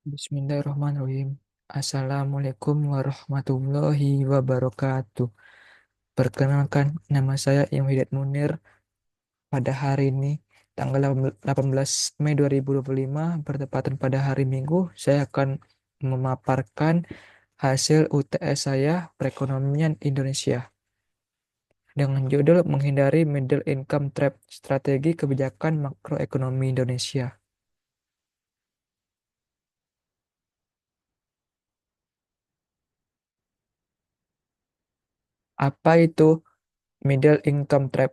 Bismillahirrahmanirrahim. Assalamualaikum warahmatullahi wabarakatuh. Perkenalkan, nama saya Imam Hidayat Munir. Pada hari ini, tanggal 18 Mei 2025, bertepatan pada hari Minggu, saya akan memaparkan hasil UTS saya perekonomian Indonesia dengan judul Menghindari Middle Income Trap, Strategi Kebijakan Makroekonomi Indonesia. Apa itu Middle Income Trap?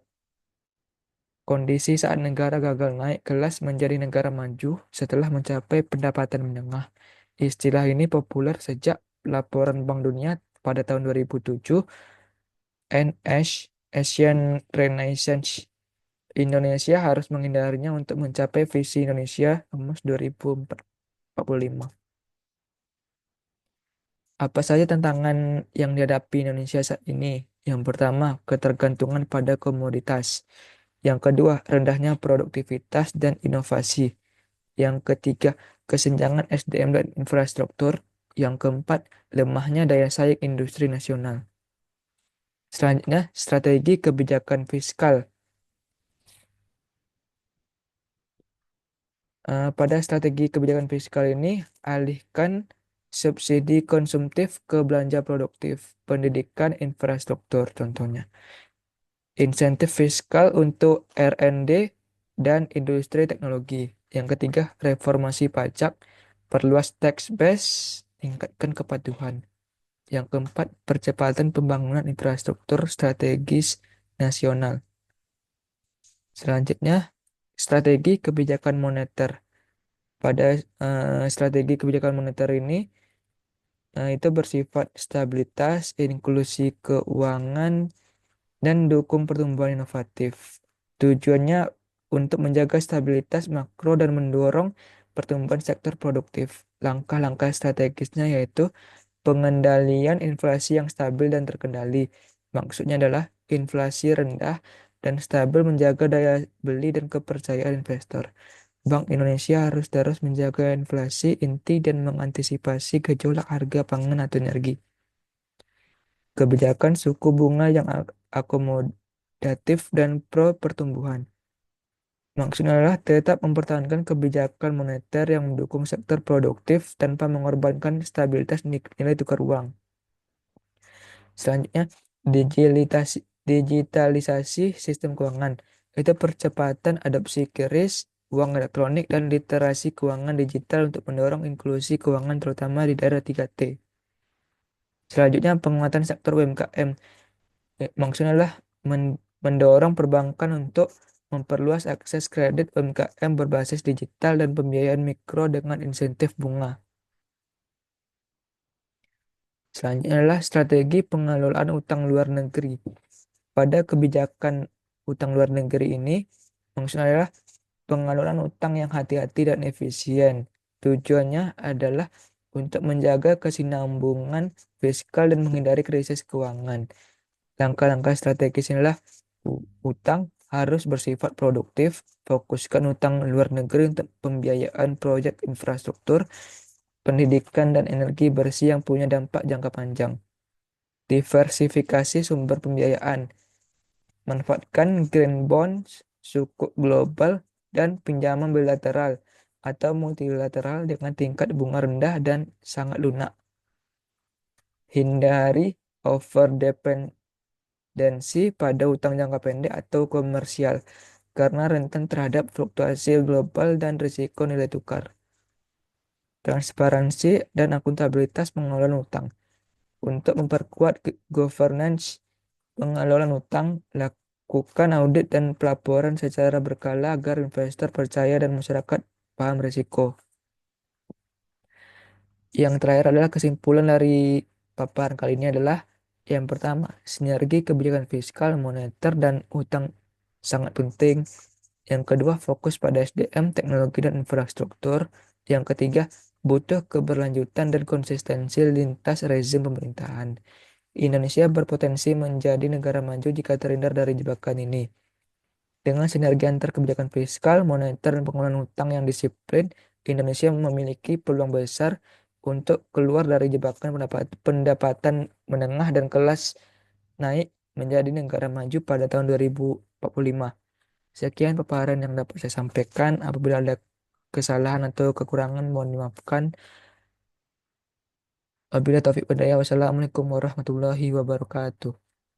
Kondisi saat negara gagal naik kelas menjadi negara maju setelah mencapai pendapatan menengah. Istilah ini populer sejak laporan Bank Dunia pada tahun 2007, Asian Renaissance. Indonesia harus menghindarinya untuk mencapai visi Indonesia Emas 2045. Apa saja tantangan yang dihadapi Indonesia saat ini? Yang pertama, ketergantungan pada komoditas. Yang kedua, rendahnya produktivitas dan inovasi. Yang ketiga, kesenjangan SDM dan infrastruktur. Yang keempat, lemahnya daya saing industri nasional. Selanjutnya, strategi kebijakan fiskal. Pada strategi kebijakan fiskal ini, alihkan subsidi konsumtif ke belanja produktif, pendidikan, infrastruktur contohnya. Insentif fiskal untuk R&D dan industri teknologi. Yang ketiga, reformasi pajak, perluas tax base, tingkatkan kepatuhan. Yang keempat, percepatan pembangunan infrastruktur strategis nasional. Selanjutnya, strategi kebijakan moneter. Pada strategi kebijakan moneter ini, itu bersifat stabilitas, inklusi keuangan, dan dukung pertumbuhan inovatif. Tujuannya untuk menjaga stabilitas makro dan mendorong pertumbuhan sektor produktif. Langkah-langkah strategisnya yaitu pengendalian inflasi yang stabil dan terkendali. Maksudnya adalah inflasi rendah dan stabil menjaga daya beli dan kepercayaan investor. Bank Indonesia harus terus menjaga inflasi inti dan mengantisipasi gejolak harga pangan atau energi. Kebijakan suku bunga yang akomodatif dan pro pertumbuhan. Maksudnya adalah tetap mempertahankan kebijakan moneter yang mendukung sektor produktif tanpa mengorbankan stabilitas nilai tukar uang. Selanjutnya, digitalisasi sistem keuangan. Itu percepatan adopsi QRIS, uang elektronik, dan literasi keuangan digital untuk mendorong inklusi keuangan terutama di daerah 3T. Selanjutnya, penguatan sektor UMKM. Maksudnya adalah mendorong perbankan untuk memperluas akses kredit UMKM berbasis digital dan pembiayaan mikro dengan insentif bunga. Selanjutnya adalah strategi pengelolaan utang luar negeri. Pada kebijakan utang luar negeri ini, maksudnya adalah pengelolaan utang yang hati-hati dan efisien. Tujuannya adalah untuk menjaga kesinambungan fiskal dan menghindari krisis keuangan. Langkah-langkah strategis inilah utang harus bersifat produktif, fokuskan utang luar negeri untuk pembiayaan proyek infrastruktur, pendidikan, dan energi bersih yang punya dampak jangka panjang. Diversifikasi sumber pembiayaan, manfaatkan green bonds, sukuk global, dan pinjaman bilateral atau multilateral dengan tingkat bunga rendah dan sangat lunak. Hindari overdependensi pada utang jangka pendek atau komersial karena rentan terhadap fluktuasi global dan risiko nilai tukar. Transparansi dan akuntabilitas pengelolaan utang. Untuk memperkuat governance pengelolaan utang, lakukan audit dan pelaporan secara berkala agar investor percaya dan masyarakat paham risiko. Yang terakhir adalah kesimpulan dari paparan kali ini adalah yang pertama, sinergi kebijakan fiskal, moneter, dan utang sangat penting. Yang kedua, fokus pada SDM, teknologi, dan infrastruktur. Yang ketiga, butuh keberlanjutan dan konsistensi lintas rezim pemerintahan. Indonesia berpotensi menjadi negara maju jika terhindar dari jebakan ini. Dengan sinergi antar kebijakan fiskal, moneter, dan pengelolaan utang yang disiplin, Indonesia memiliki peluang besar untuk keluar dari jebakan pendapatan menengah dan kelas naik menjadi negara maju pada tahun 2045. Sekian paparan yang dapat saya sampaikan. Apabila ada kesalahan atau kekurangan, mohon dimaafkan. Wabillahi taufiq wal hidayah. Wassalamualaikum warahmatullahi wabarakatuh.